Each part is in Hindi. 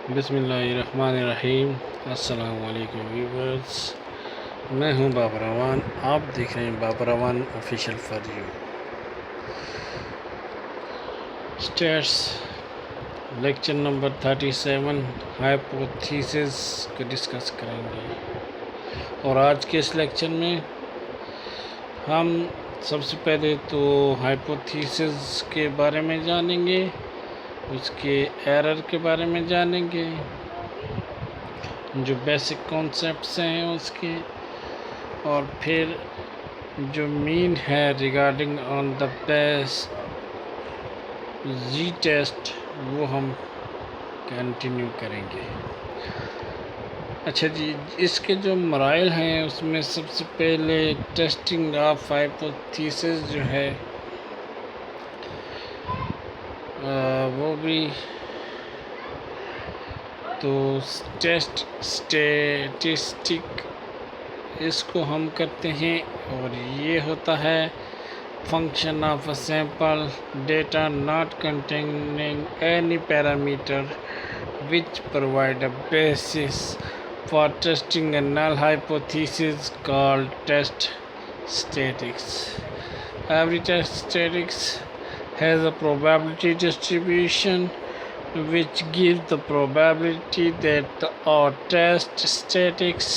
बिस्मिल्लाहिर्रहमानिर्रहीम। अस्सलाम वालेकुम व्यूवर्स, मैं हूं बाबर अवान। आप देख रहे हैं Babar Awan official for you. Stats lecture number 37 hypothesis को डिस्कस करेंगे। और आज के इस लेक्चर में हम सबसे पहले तो हाइपोथेसिस के बारे में जानेंगे, उसके एरर के बारे में जानेंगे, जो बेसिक कॉन्सेप्ट्स हैं उसके, और फिर जो मीन है regarding on the best G test वो हम कंटिन्यू करेंगे। अच्छा जी, इसके जो मराइल हैं उसमें सबसे पहले टेस्टिंग ऑफ हाइपोथेसिस जो है वो भी तो टेस्ट स्टेटिस्टिक इसको हम करते हैं, और ये होता है function of a sample data not containing any parameter which provide a basis for testing a null hypothesis called test statistics. Every test statistics has a probability distribution which gives the probability that our test statistics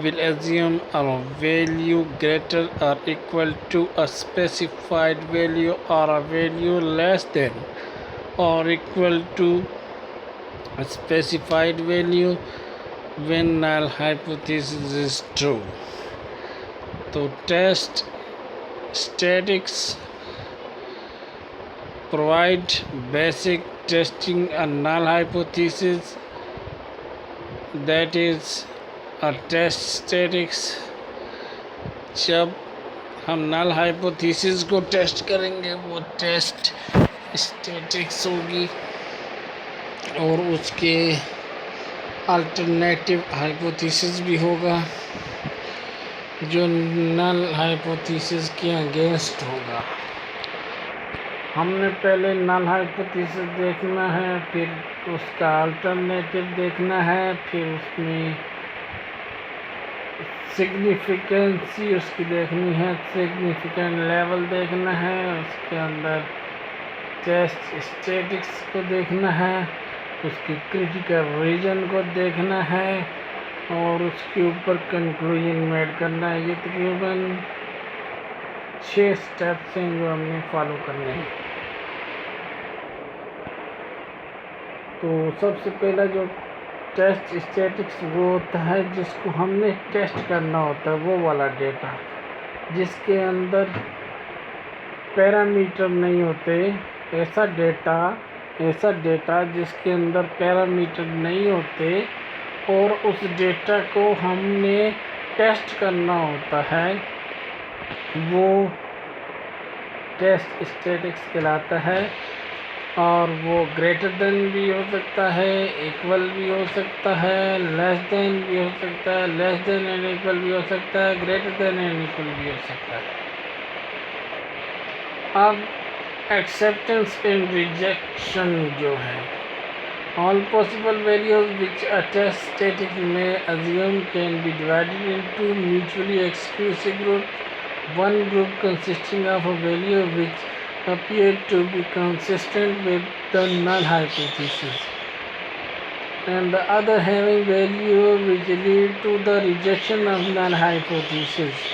will assume a value greater or equal to a specified value or a value less than or equal to a specified value when null hypothesis is true. तो test statistics provide basic testing a null hypothesis, that is a test statistics। जब हम null hypothesis को टेस्ट करेंगे वो टेस्ट स्टैटिक्स होगी, और उसके अल्टरनेटिव हाइपोथेसिस भी होगा जो नल हाइपोथेसिस के अगेंस्ट होगा। हमने पहले नल हाइपोथेसिस देखना है, फिर उसका अल्टरनेटिव देखना है, फिर उसमें सिग्निफिकेंसी उसकी देखनी है, सिग्निफिकेंट लेवल देखना है, उसके अंदर टेस्ट स्टैटिक्स को देखना है, उसकी क्रिटिकल रीजन को देखना है, और उसके ऊपर कंक्लूजन मेड करना है। ये तकरीबन 6 स्टेप्स हैं जो हमने फॉलो करने हैं। तो सबसे पहला जो टेस्ट स्टैटिक्स वो होता है जिसको हमने टेस्ट करना होता है, वो वाला डेटा जिसके अंदर पैरामीटर नहीं होते, ऐसा डेटा जिसके अंदर पैरामीटर नहीं होते, और उस डेटा को हमने टेस्ट करना होता है, वो टेस्ट स्टैटिक्स कहलाता है। और वो ग्रेटर देन भी हो सकता है, इक्वल भी हो सकता है, लेस देन भी हो सकता है, लेस देन एंड इक्वल भी हो सकता है, ग्रेटर देन एंड इक्वल भी हो सकता है। अब एक्सेप्टेंस एंड रिजेक्शन जो है, all possible values which a test statistic may assume can be divided into mutually exclusive groups. One group consisting of a value which appear to be consistent with the null hypothesis, and the other having value which lead to the rejection of null hypothesis.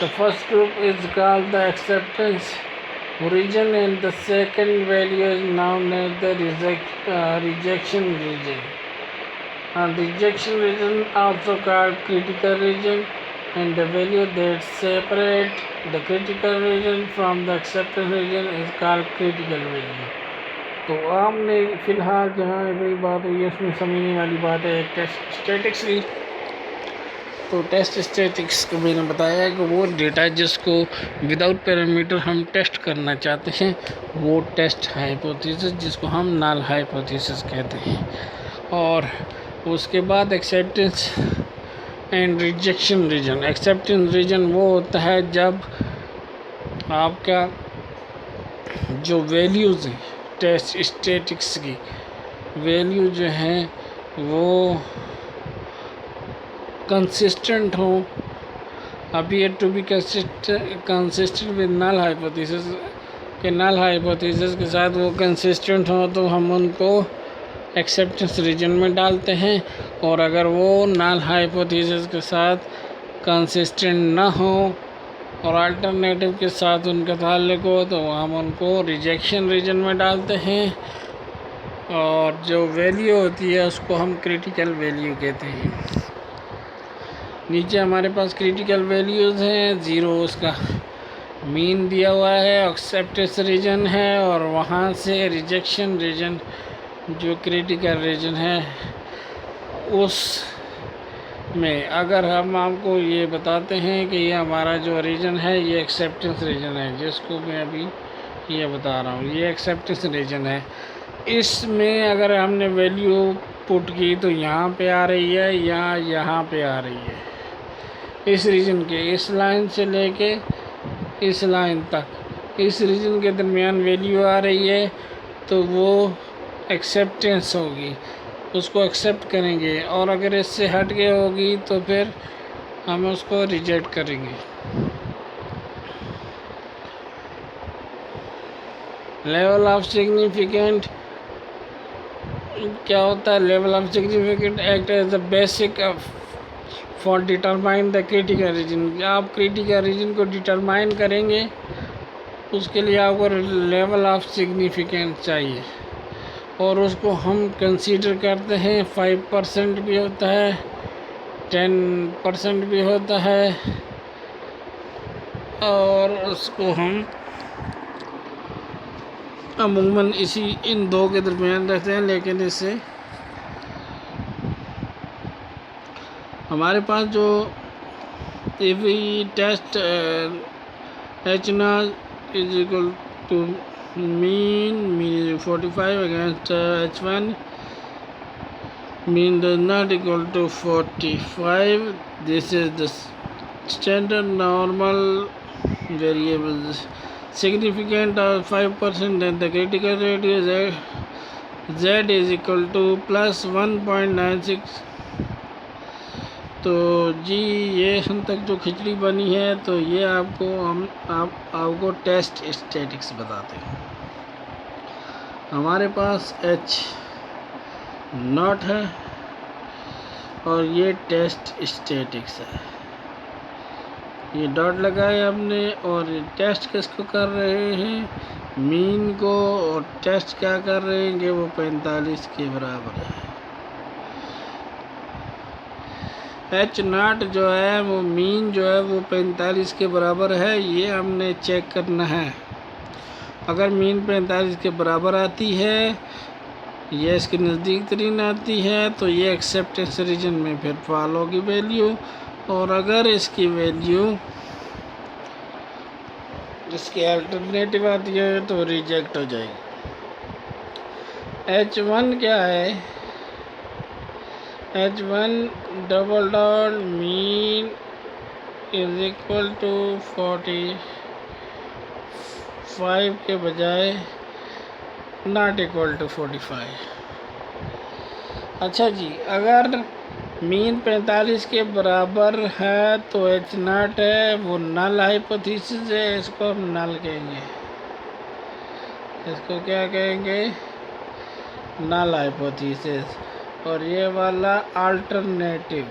The first group is called the acceptance region, and the second value is known as the rejection region. And rejection region also called critical region, and the value that separate the critical region from the acceptance region is called critical value. तो हमने फिलहाल जहाँ अभी बात हुई है उसमें समझने वाली बात है टेस्ट स्टैटिक्स की। तो टेस्ट स्टैटिक्स को मैंने बताया है कि वो डेटा जिसको विदाउट पैरामीटर हम टेस्ट करना चाहते हैं वो टेस्ट हाइपोथेसिस, जिसको हम नल हाइपोथेसिस कहते हैं। और उसके बाद acceptance and rejection region. Acceptance region वो होता है जब आपका जो वैल्यूज़ हैं टेस्ट स्टैटिक्स की वैल्यू जो हैं वो कंसिस्टेंट हो, appear to be consistent with null hypothesis के नल हाइपोथेसिस के साथ वो कंसिस्टेंट हो तो हम उनको एक्सेप्टेंस रीजन में डालते हैं, और अगर वो नल हाइपोथेसिस के साथ कंसिस्टेंट ना हो और अल्टरनेटिव के साथ उनका ताल्लुक हो तो हम उनको रिजेक्शन रीजन में डालते हैं, और जो वैल्यू होती है उसको हम क्रिटिकल वैल्यू कहते हैं। नीचे हमारे पास क्रिटिकल वैल्यूज़ हैं, 0 उसका मीन दिया हुआ है, एक्सेप्टेंस रीजन है, और वहाँ से रिजेक्शन रीजन जो क्रिटिकल रीजन है उस में अगर हम आपको ये बताते हैं कि ये हमारा जो रीजन है ये एक्सेप्टेंस रीजन है, जिसको मैं अभी ये बता रहा हूँ, ये एक्सेप्टेंस रीजन है। इसमें अगर हमने वैल्यू पुट की तो यहाँ पे आ रही है या यहाँ पे आ रही है, इस रीजन के इस लाइन से लेके इस लाइन तक इस रीजन के दरमियान वैल्यू आ रही है तो वो एक्सेप्टेंस होगी, उसको एक्सेप्ट करेंगे, और अगर इससे हट के होगी तो फिर हम उसको रिजेक्ट करेंगे। लेवल ऑफ सिग्निफिकेंट क्या होता है? Level of significant act as the basic for determine the critical region. आप क्रिटिकल रीजन को डिटरमाइन करेंगे, उसके लिए आपको लेवल ऑफ सिग्निफिकेंट चाहिए, और उसको हम कंसीडर करते हैं 5% भी होता है, 10% भी होता है, और उसको हम अमूमन इन दो के दरमियान रहते हैं। लेकिन इससे हमारे पास जो if we test H not is equal to mean is 45 against H1, mean does not equal to 45. This is the standard normal variables. Significant of 5% and the critical rate is Z is equal to plus 1.96. तो जी ये हम तक जो खिचड़ी बनी है तो ये आपको टेस्ट स्टैटिक्स बताते हैं। हमारे पास H नॉट है और ये टेस्ट स्टैटिक्स है, ये डॉट लगाए हमने, और ये टेस्ट किसको कर रहे हैं? मीन को, और टेस्ट क्या कर रहे हैं कि वो 45 के बराबर है। एच नॉट जो है वो मीन जो है वो 45 के बराबर है, ये हमने चेक करना है। अगर मीन 45 के बराबर आती है, ये इसके नज़दीक तरीन आती है, तो ये एक्सेप्टेंस रीजन में फिर फॉल होगी वैल्यू, और अगर इसकी वैल्यू इसके अल्टरनेटिव आती है तो रिजेक्ट हो जाएगी। H1 क्या है? H1 double dot mean is equal to 45 के बजाय नॉट इक्वल टू 45। अच्छा जी, अगर मीन 45 के बराबर है तो H नॉट है वो नल हाइपोथेसिस है, इसको हम नल कहेंगे। इसको क्या कहेंगे? Null hypothesis. और ये वाला alternative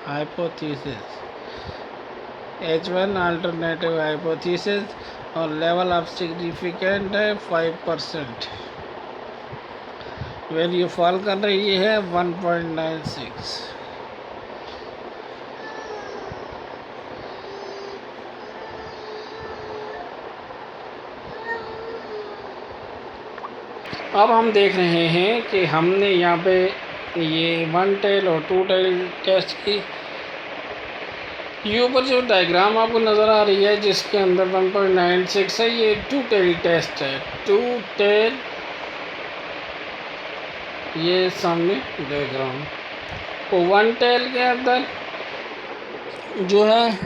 hypothesis, H1 alternative hypothesis, और लेवल ऑफ सिग्निफिकेंट है 5%। वैल्यू फॉल कर रही है 1.96। अब हम देख रहे हैं कि हमने यहाँ पे ये 1 टेल और 2 टेल टेस्ट की, ये ऊपर जो डायग्राम आपको नज़र आ रही है जिसके अंदर 1.96 है, ये 2 टेल टेस्ट है। 2 टेल, ये सामने डायग्राम, तो 1 टेल के अंदर जो है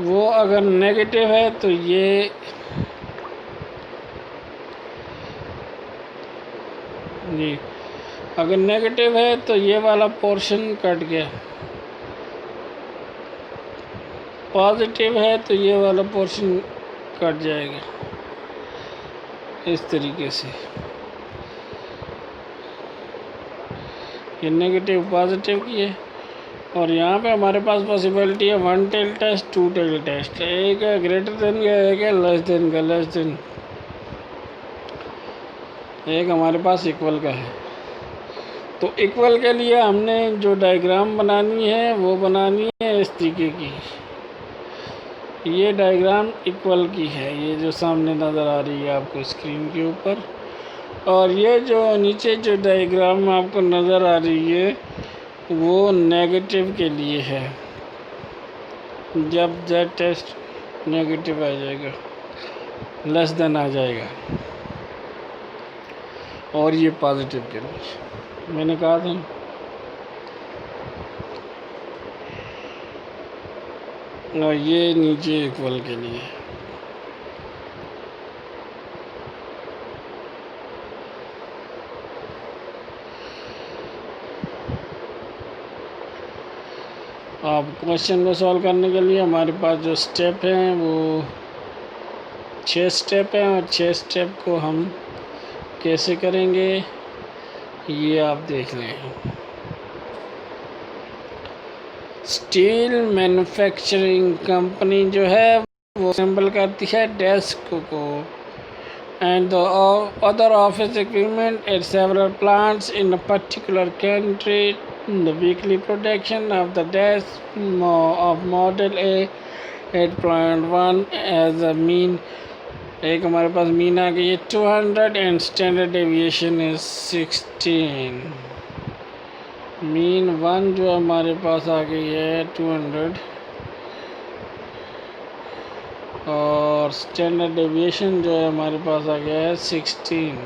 वो अगर नेगेटिव है तो ये जी, अगर नेगेटिव है तो ये वाला पोर्शन कट गया, पॉजिटिव है तो ये वाला पोर्शन कट जाएगा इस तरीके से। ये नेगेटिव पॉजिटिव की है। और यहाँ पे हमारे पास पॉसिबिलिटी है 1 टेल टेस्ट, 2 टेल टेस्ट, एक है ग्रेटर देन का, एक है लेस देन का, लेस देन, एक हमारे पास इक्वल का है। तो इक्वल के लिए हमने जो डायग्राम बनानी है वो बनानी है इस तरीके की। ये डायग्राम इक्वल की है, ये जो सामने नज़र आ रही है आपको स्क्रीन के ऊपर। और ये जो नीचे जो डायग्राम आपको नज़र आ रही है वो नेगेटिव के लिए है, जब जेड टेस्ट नेगेटिव आ जाएगा, लेस देन आ जाएगा। और ये पॉजिटिव के लिए मैंने कहा था। और ये नीचे इक्वल के लिए। अब क्वेश्चन को सॉल्व करने के लिए हमारे पास जो स्टेप हैं वो 6 स्टेप हैं, और 6 स्टेप को हम कैसे करेंगे ये आप देख लें। स्टील मैन्युफैक्चरिंग कंपनी जो है वो असेंबल करती है डेस्क को and the other office equipment at several plants in a particular country. The weekly production of the desk of model A at plant 1 as a mean, एक हमारे पास मीन आ गई है 200 and standard deviation is 16। Mean 1 जो हमारे पास आ गई है 200 और स्टैंडर्ड डेविएशन जो है हमारे पास आ गया है 16।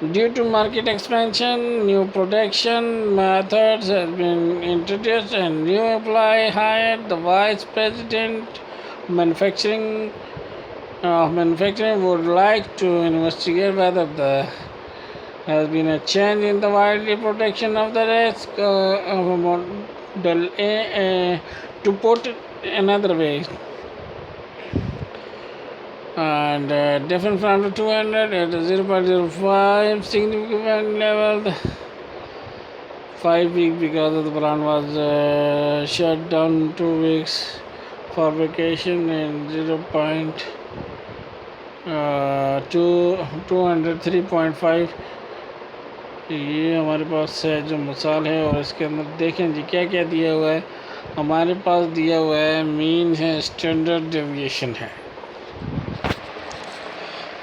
Due to market expansion, new production methods has been introduced and new employ hired. The vice president manufacturing would like to investigate whether there has been a change in the widely production of the desk of model A. To put it another way, and different from the 200 at a 0.05 significant level, the 5 weeks because of the plant was shut down 2 weeks for vacation, and 203.5 ये हमारे पास है जो मिसाल है। और इसके अंदर देखें जी क्या क्या दिया हुआ है। हमारे पास दिया हुआ है मीन है, स्टैंडर्ड डेविएशन है,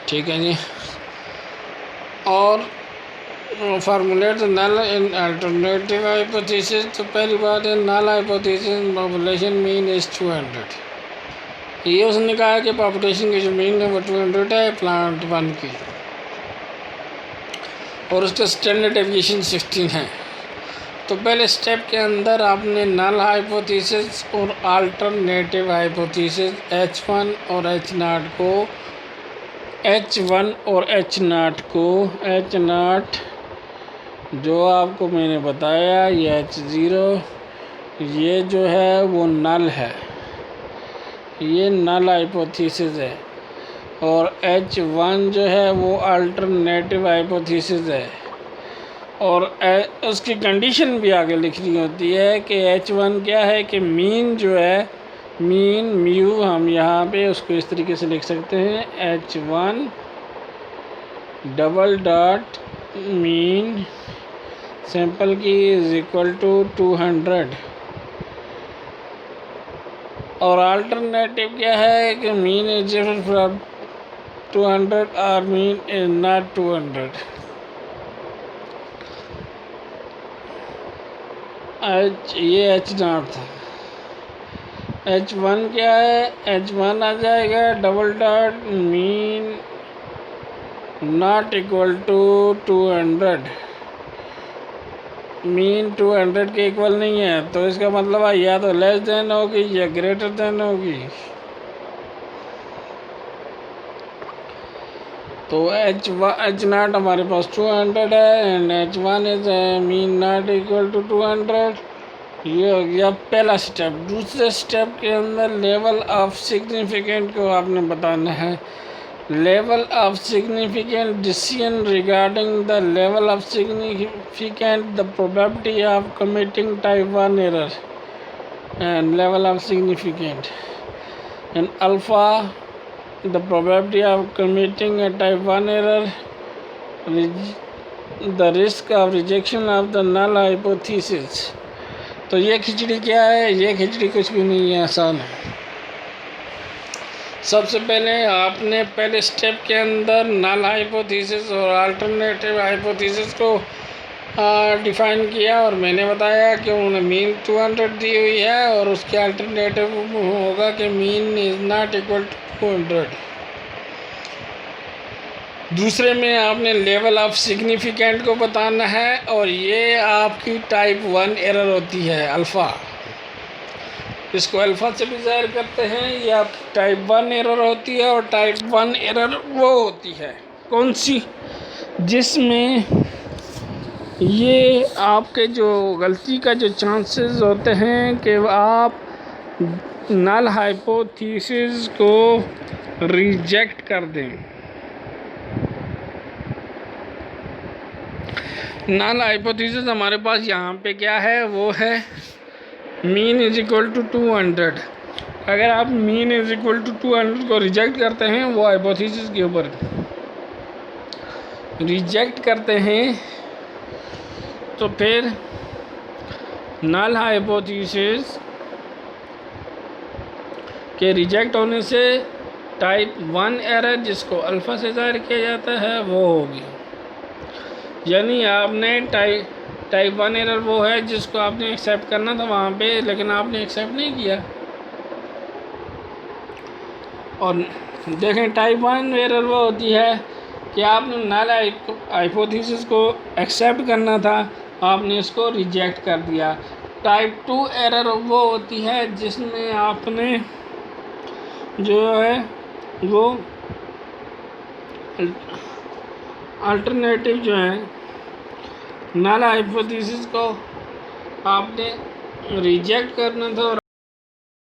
ठीक है जी। और formulate null and alternative hypothesis. तो पहली बात है null hypothesis population mean is 200। ये उसने कहा कि पॉपुलेशन की जो मीन है वो 200 है प्लांट 1 की, और उसका स्टैंडर्ड डेविएशन 16 है। तो पहले स्टेप के अंदर आपने नल हाइपोथेसिस और अल्टरनेटिव हाइपोथेसिस H1 और H0 को, H1 और H0 को, H0 जो आपको मैंने बताया ये H0 ये जो है वो नल है, ये नल हाइपोथेसिस है। और H1 जो है वो अल्टरनेटिव हाइपोथेसिस है। और उसकी कंडीशन भी आगे लिखनी होती है कि H1 क्या है कि मीन जो है, मीन म्यू हम यहाँ पे उसको इस तरीके से लिख सकते हैं H1 double dot mean sample की इज इक्वल टू 200। और अल्टरनेटिव क्या है कि मीन इज डिफरेंट फ्रॉम 200 और मीन इज नॉट 200। ये H0 था। H1 क्या है, H1 आ जाएगा double dot mean not equal to 200। Mean 200 के इक्वल नहीं है, तो इसका मतलब है या तो लेस देन होगी या ग्रेटर देन होगी। तो एच नाट हमारे पास 200 है and H1 is mean not equal to 200। ये हो गया पहला स्टेप। दूसरे स्टेप के अंदर लेवल ऑफ सिग्निफिकेंट को आपने बताना है। Level of significant decision regarding the level of significant the probability of committing type 1 error and level of significant and alpha the probability of committing a type 1 error, the risk of rejection of the null hypothesis। तो ये खिचड़ी क्या है? ये खिचड़ी कुछ भी नहीं है, आसान है। सबसे पहले आपने पहले स्टेप के अंदर नल हाइपोथेसिस और अल्टरनेटिव हाइपोथेसिस को डिफाइन किया और मैंने बताया कि उन्होंने मीन 200 दी हुई है और उसके अल्टरनेटिव होगा कि mean is not equal to 200। दूसरे में आपने लेवल ऑफ सिग्निफिकेंट को बताना है और ये आपकी टाइप 1 एरर होती है अल्फ़ा। इसको अल्फ़ा से भी ज़ाहिर करते हैं। ये आपकी टाइप 1 एरर होती है और टाइप 1 एरर वो होती है कौन सी? जिसमें ये आपके जो गलती का जो चांसेस होते हैं कि आप नल हाइपोथेसिस को रिजेक्ट कर दें। नल हाइपोथेसिस हमारे पास यहाँ पे क्या है? वो है मीन इज इक्वल टू 200। अगर आप मीन इज इक्वल टू 200 को रिजेक्ट करते हैं, वो हाइपोथेसिस के ऊपर रिजेक्ट करते हैं, तो फिर नल हाइपोथेसिस के रिजेक्ट होने से टाइप 1 एरर जिसको अल्फ़ा से ज़ाहिर किया जाता है वो होगी। यानी आपने टाइप 1 एरर वो है जिसको आपने एक्सेप्ट करना था वहाँ पे, लेकिन आपने एक्सेप्ट नहीं किया। और देखें टाइप 1 एरर वो होती है कि आपने नल हाइपोथेसिस को एक्सेप्ट करना था, आपने इसको रिजेक्ट कर दिया। टाइप 2 एरर वो होती है जिसमें आपने जो है वो अल्टरनेटिव जो है नल हाइपोथेसिस को आपने रिजेक्ट करना था।